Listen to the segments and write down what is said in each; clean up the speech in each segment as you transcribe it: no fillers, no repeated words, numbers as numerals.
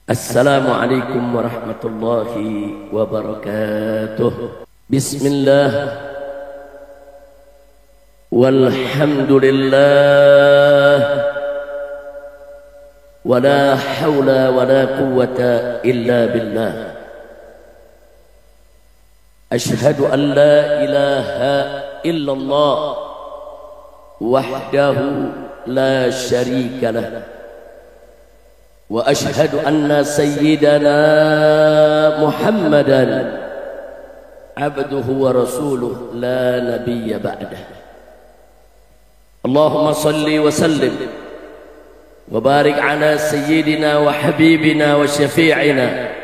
Assalamualaikum warahmatullahi wabarakatuh. Bismillah walhamdulillah wala hawla wala quwwata illa billah. Ashhadu an la ilaha illallah wahdahu la syarika lah. Wa ashhadu anna sayyidana Muhammadan abduhu wa rasuluh la nabiyya ba'dah. Allahumma salli wa sallim wa barik ala sayyidina wa habibina wa syafi'ina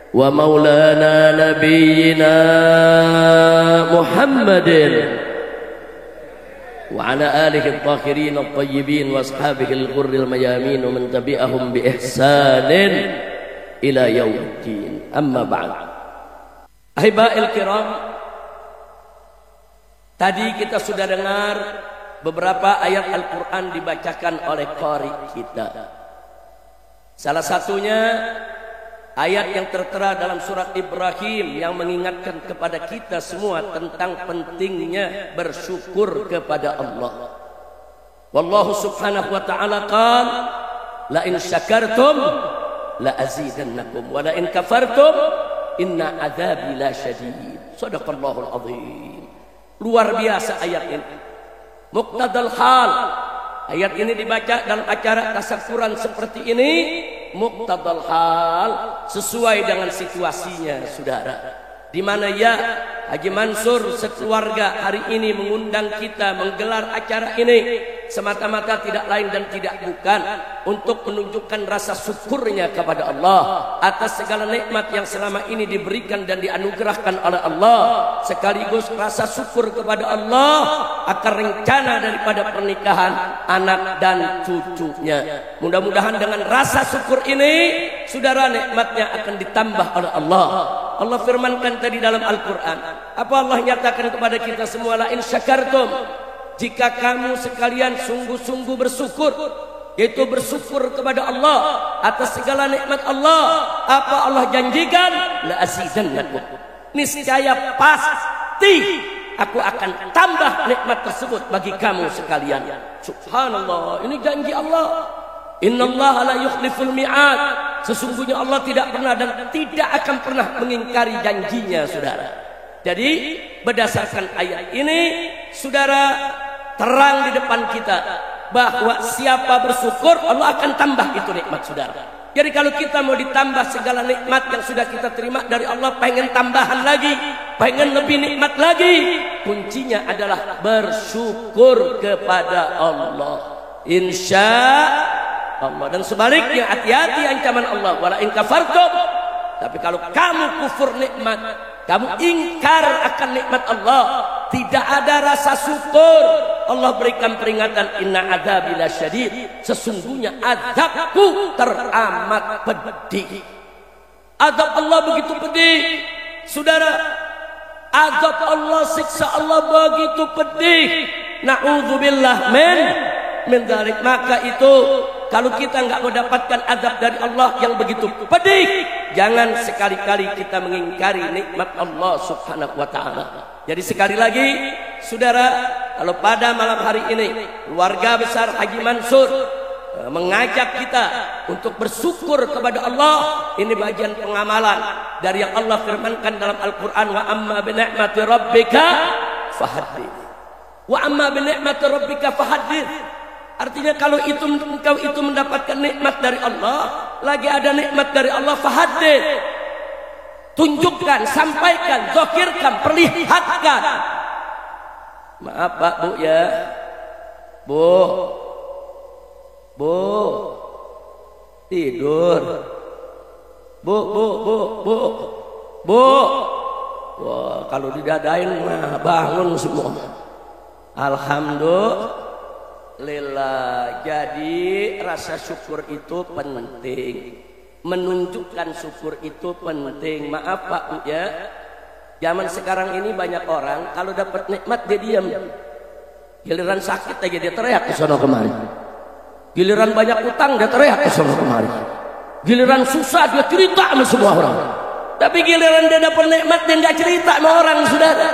wa maulana nabiyyina Muhammadin وعلى آله الطاهرين الطيبين وأصحابه الغر الميامين ومن تبعهم بإحسان إلى يوم الدين. أما بعد. Ahiba'il kiram, tadi kita sudah dengar beberapa ayat Al-Quran dibacakan oleh qari kita. Salah satunya ayat yang tertera dalam surat Ibrahim yang mengingatkan kepada kita semua tentang pentingnya bersyukur kepada Allah. Wallahu subhanahu wa ta'ala qala la in syakartum la azidannakum wa la in kafartum inna adzabi la syadid. Shadaqallahul azim. Luar biasa ayat ini. Muqtadal hal. Ayat ini dibaca dalam acara tasawuran seperti ini. Muqtadal hal, sesuai dengan situasinya, saudara. Di mana ya Haji Mansur sekeluarga hari ini mengundang kita menggelar acara ini semata-mata tidak lain dan tidak bukan untuk menunjukkan rasa syukurnya kepada Allah atas segala nikmat yang selama ini diberikan dan dianugerahkan oleh Allah, sekaligus rasa syukur kepada Allah akan rencana daripada pernikahan anak dan cucunya. Mudah-mudahan dengan rasa syukur ini, saudara, nikmatnya akan ditambah oleh Allah. Allah firmankan tadi dalam Al-Quran, apa Allah nyatakan kepada kita semua, la in syakartum, jika kamu sekalian sungguh-sungguh bersyukur, yaitu bersyukur kepada Allah atas segala nikmat Allah, apa Allah janjikan, la azidannakum, niscaya pasti aku akan tambah nikmat tersebut bagi kamu sekalian. Subhanallah, ini janji Allah. Innallaha la yukhliful mi'ad. Sesungguhnya Allah tidak pernah dan tidak akan pernah mengingkari janjinya, saudara. Jadi berdasarkan ayat ini, saudara, terang di depan kita bahwa siapa bersyukur Allah akan tambah itu nikmat, saudara. Jadi kalau kita mau ditambah segala nikmat yang sudah kita terima dari Allah, pengen tambahan lagi, pengen lebih nikmat lagi, kuncinya adalah bersyukur kepada Allah. Insya Allah. Dan sebaliknya, hati-hati ancaman Allah, wala in kafartum, tapi kalau kamu kufur nikmat, kamu ingkar akan nikmat Allah, tidak ada rasa syukur, Allah berikan peringatan, inna adzabi lasyadid, sesungguhnya azabku teramat pedih. Azab Allah begitu pedih, saudara. Azab Allah, siksa Allah begitu pedih. Na'udzubillah min dzalik. Maka itu kalau kita nggak mendapatkan azab dari Allah yang begitu pedih, jangan sekali-kali kita mengingkari nikmat Allah subhanahu wa ta'ala. Jadi sekali lagi, saudara, kalau pada malam hari ini keluarga besar Haji Mansur mengajak kita untuk bersyukur kepada Allah, ini bagian pengamalan dari yang Allah firmankan dalam Al-Quran, wa amma bi ni'mati rabbika fahaddits. Wa amma bi ni'mati rabbika fahaddits. Artinya kalau engkau itu mendapatkan nikmat dari Allah, lagi ada nikmat dari Allah, fahaddits, tunjukkan, sampaikan, zahirkan, perlihatkan. Maaf Pak, Bu ya, Bu tidur, Bu. Wah, kalau didadain mah bangun semua. Alhamdulillah. Jadi rasa syukur itu penting, menunjukkan syukur itu penting. Maaf Pak Bu ya, zaman sekarang ini banyak orang kalau dapat nikmat dia diam, giliran sakit aja dia teriak ke sono kemari, giliran banyak utang dia teriak ke sono kemari. Giliran susah dia cerita sama semua orang. Tapi giliran dia dapat nikmat dia nggak cerita sama orang, saudara.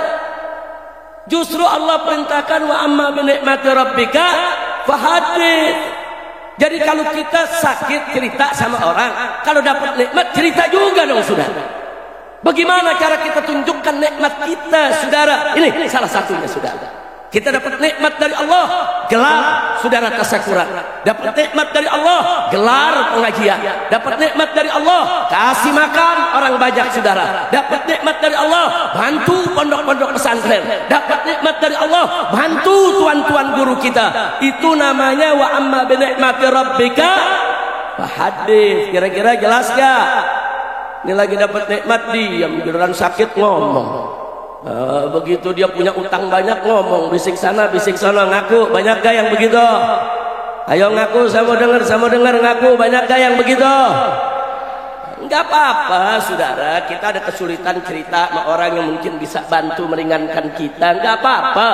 Justru Allah perintahkan wa amma bi ni'mati rabbika fahadits. Jadi kalau kita sakit cerita sama orang, kalau dapat nikmat cerita juga dong, saudara. Bagaimana cara kita tunjukkan nikmat kita, saudara? Ini salah satunya, saudara. Kita dapat nikmat dari Allah, gelar saudara tasyakuran. Dapat nikmat dari Allah, gelar pengajian. Dapat nikmat dari Allah, kasih makan orang banyak, saudara. Dapat nikmat dari Allah, bantu pondok-pondok pesantren. Dapat nikmat dari Allah, bantu tuan-tuan guru kita. Itu namanya wa amma bi ni'mati rabbika fahadits. Kira-kira jelas gak? Ini lagi dapat nikmat diam, giliran sakit ngomong. Begitu dia punya utang banyak ngomong, bisik sana bisik sana, ngaku. Banyak gak yang begitu? Ayo ngaku, saya mau dengar ngaku. Banyak gak yang begitu? Enggak apa-apa, saudara. Kita ada kesulitan cerita sama orang yang mungkin bisa bantu meringankan kita, enggak apa-apa.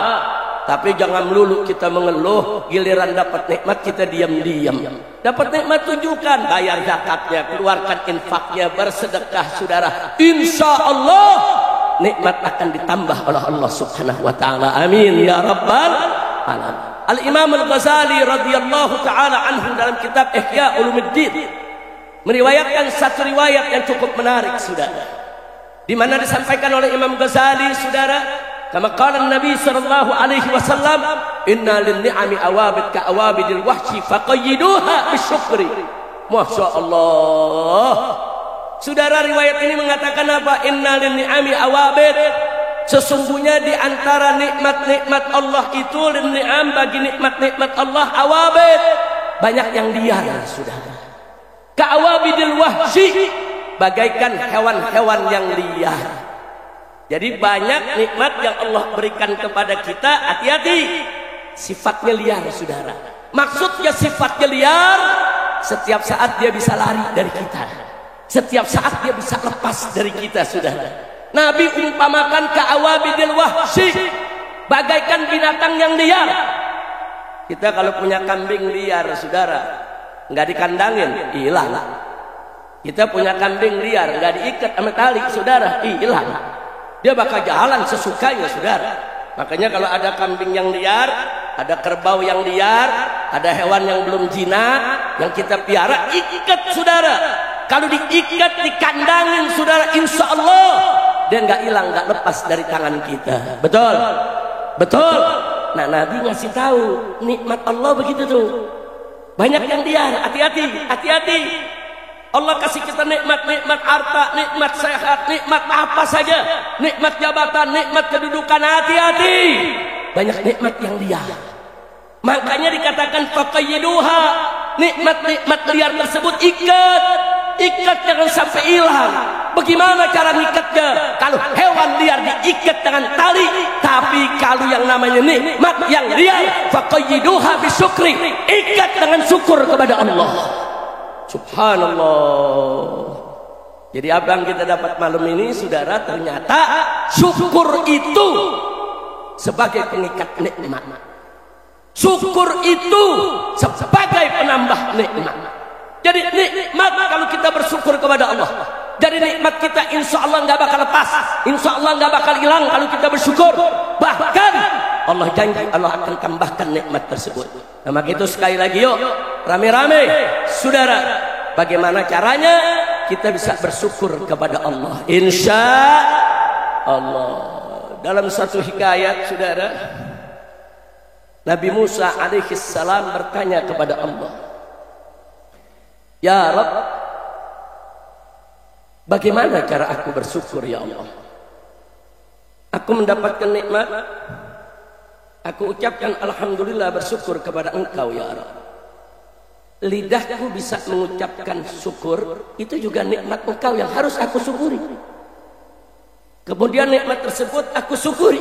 Tapi jangan melulu kita mengeluh, giliran dapat nikmat kita diam-diam. Dapat nikmat tunjukkan, bayar zakatnya, keluarkan infaknya, bersedekah, saudara. Insya Allah nikmat akan ditambah oleh Allah Subhanahu wa taala. Amin ya rabbal alamin. Al-Imam Al-Ghazali radhiyallahu taala anhu dalam kitab Ihya Ulumuddin meriwayatkan satu riwayat yang cukup menarik, saudara. Di mana disampaikan oleh Imam Ghazali, saudara, kama qala Nabi sallallahu alaihi wasallam, inna lin-ni'ami awabid ka awabidil wahshi faqayyiduha bisyukri. Masya Allah. Saudara, riwayat ini mengatakan apa? Inna lin-ni'ami awabid. Sesungguhnya di antara nikmat-nikmat Allah itu, lin-ni'am, bagi nikmat-nikmat Allah, awabid, banyak yang liar, saudara. Ka'awabidil wahsyi, bagaikan hewan-hewan yang liar. Jadi banyak nikmat yang Allah berikan kepada kita, hati-hati, sifatnya liar, saudara. Maksudnya sifatnya liar, setiap saat dia bisa lari dari kita. Setiap saat dia bisa lepas dari kita, saudara. Nabi umpamakan ka'awabidil wahsyi, bagaikan binatang yang liar. Kita kalau punya kambing liar, saudara, nggak dikandangin, hilang. Kita punya kambing liar, nggak diikat sama tali, saudara, hilang. Dia bakal jalan sesukanya, saudara. Makanya kalau ada kambing yang liar, ada kerbau yang liar, ada hewan yang belum jinak, yang kita piara, ikat, saudara. Kalau diikat, dikandangin, saudara, insya Allah dia nggak hilang, nggak lepas dari tangan kita. Betul, betul. Nah, Nabi ngasih tahu nikmat Allah begitu tuh. Banyak yang liar, hati-hati, hati-hati. Allah kasih kita nikmat harta, nikmat sehat, nikmat apa saja, nikmat jabatan, nikmat kedudukan, hati-hati. Banyak nikmat yang liar. Makanya dikatakan faqayyiduha, nikmat-nikmat liar tersebut ikat jangan sampai hilang. Bagaimana cara ngikatnya? Kalau hewan liar diikat dengan tali, tapi kalau yang namanya nikmat yang liar, faqayyiduha bisyukri, ikat dengan syukur kepada Allah. Subhanallah. Jadi apa yang kita dapat malam ini, saudara, ternyata syukur itu sebagai pengikat nikmat. Syukur itu sebagai penambah nikmat. Jadi nikmat kalau kita bersyukur kepada Allah. Jadi nikmat kita insya Allah nggak bakal lepas, insya Allah nggak bakal hilang kalau kita bersyukur. Bahkan Allah janji Allah akan tambahkan nikmat tersebut. Nah, maka itu sekali lagi yuk, rame-rame, saudara, bagaimana caranya kita bisa bersyukur kepada Allah? Insya Allah. Dalam satu hikayat, saudara, Nabi Musa alaihissalam bertanya kepada Allah, ya Rabb, bagaimana cara aku bersyukur ya Allah? Aku mendapatkan nikmat, aku ucapkan alhamdulillah, bersyukur kepada Engkau ya Rabb. Lidahku bisa mengucapkan syukur, itu juga nikmat Engkau yang harus aku syukuri. Kemudian nikmat tersebut aku syukuri.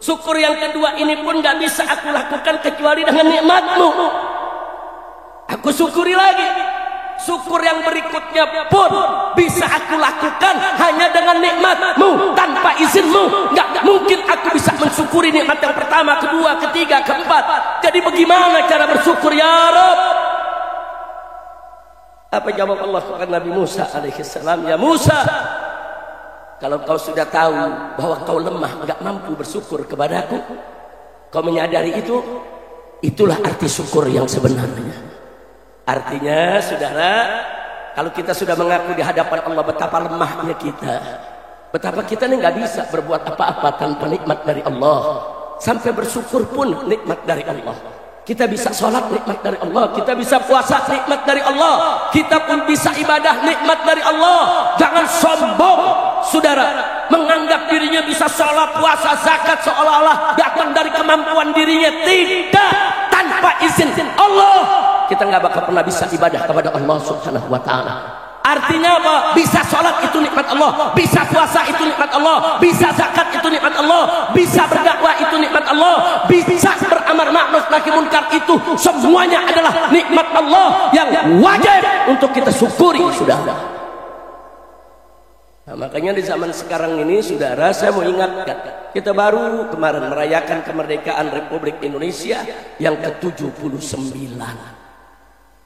Syukur yang kedua ini pun gak bisa aku lakukan kecuali dengan nikmat-Mu. Aku syukuri lagi. Syukur yang berikutnya pun bisa aku lakukan hanya dengan nikmat-Mu, tanpa izin-Mu. Nggak mungkin aku bisa mensyukuri nikmat yang pertama, kedua, ketiga, keempat. Jadi bagaimana cara bersyukur ya Rabb? Apa jawab Allah kepada Nabi Musa alaihissalam? Ya Musa, kalau kau sudah tahu bahwa kau lemah, enggak mampu bersyukur kepadaku, kau menyadari itu, itulah arti syukur yang sebenarnya. Artinya, saudara, kalau kita sudah mengaku di hadapan Allah betapa lemahnya kita, betapa kita ini nggak bisa berbuat apa-apa tanpa nikmat dari Allah, sampai bersyukur pun nikmat dari Allah. Kita bisa sholat nikmat dari Allah, kita bisa puasa nikmat dari Allah, kita pun bisa ibadah nikmat dari Allah. Jangan sombong, saudara, menganggap dirinya bisa sholat, puasa, zakat seolah-olah datang dari kemampuan dirinya. Tidak, tanpa izin Allah kita nggak bakal pernah bisa ibadah kepada Allah Subhanahu wa ta'ala. Artinya apa? Bisa sholat itu nikmat Allah, bisa puasa itu nikmat Allah, bisa zakat itu nikmat Allah, bisa berdakwah itu nikmat Allah, bisa beramar ma'ruf nahi munkar, itu semuanya adalah nikmat Allah yang wajib untuk kita syukuri, saudara. Nah, makanya di zaman sekarang ini, saudara, saya mau ingatkan, kita baru kemarin merayakan kemerdekaan Republik Indonesia yang ke-79.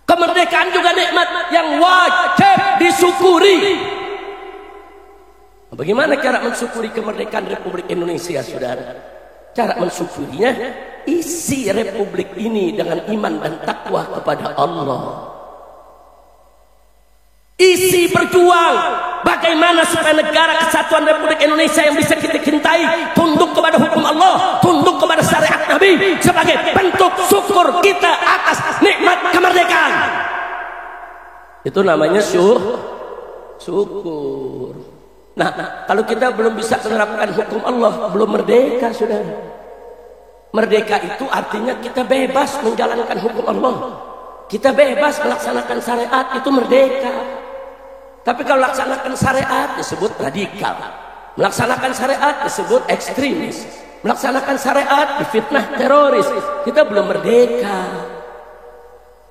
Kemerdekaan juga nikmat yang wajib disyukuri. Bagaimana cara mensyukuri kemerdekaan Republik Indonesia, saudara? Cara mensyukurinya, isi republik ini dengan iman dan takwa kepada Allah. Isi berjuang bagaimana supaya negara kesatuan Republik Indonesia yang bisa kita cintai tunduk kepada hukum Allah, tunduk kepada syariat Nabi sebagai bentuk syukur kita atas nikmat kemerdekaan. Itu namanya syukur. Nah, kalau kita belum bisa menerapkan hukum Allah, belum merdeka, saudara. Merdeka itu artinya kita bebas menjalankan hukum Allah, kita bebas melaksanakan syariat, itu merdeka. Tapi kalau melaksanakan syariat disebut radikal, melaksanakan syariat disebut ekstremis, melaksanakan syariat difitnah teroris. Kita belum merdeka.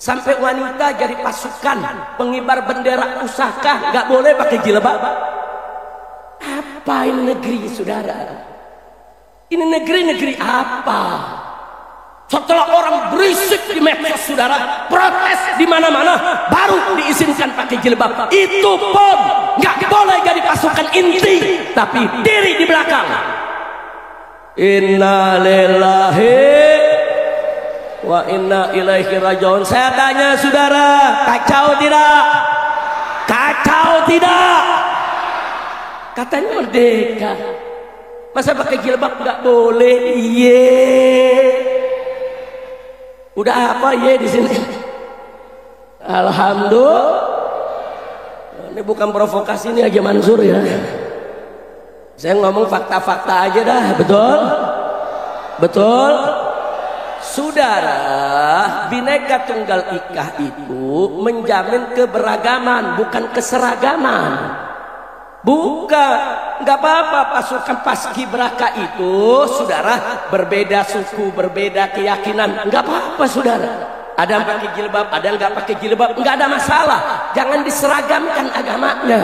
Sampai wanita jadi pasukan pengibar bendera pusaka, nggak boleh pakai jilbab. Apa ini negeri, saudara? Ini negeri apa? Setelah orang berisik di medsos, saudara, protes di mana-mana, baru diizinkan pakai jilbab. Itu pun nggak boleh jadi pasukan inti, tapi diri di belakang. Inna lillahi wa inna ilaihi rajiun. Saya tanya, saudara, kacau tidak? Kacau tidak? Katanya merdeka, masa pakai jilbab nggak boleh? Udah apa di sini? Alhamdulillah. Ini bukan provokasi, ini Haji Mansur ya. Saya ngomong fakta-fakta aja dah, betul? Betul? Saudara, Bhinneka Tunggal Ika itu menjamin keberagaman, bukan keseragaman. Bukan, nggak apa-apa pasukan Paskibraka itu, saudara, berbeda suku, berbeda keyakinan, nggak apa-apa, saudara. Ada yang pakai jilbab, ada yang nggak pakai jilbab, nggak ada masalah. Jangan diseragamkan agamanya,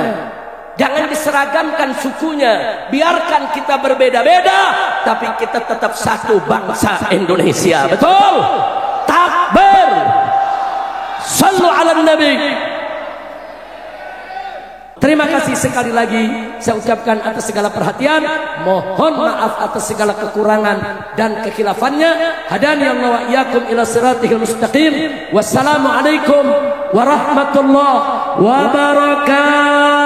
jangan diseragamkan sukunya. Biarkan kita berbeda-beda, tapi kita tetap satu bangsa Indonesia. Betul? Takbir! Sallu ala Nabi. Terima kasih sekali lagi saya ucapkan atas segala perhatian. Mohon maaf atas segala kekurangan dan kekhilafannya. Hadani Allah wa iyyakum ila siratihil mustaqim. Wassalamualaikum warahmatullahi wabarakatuh.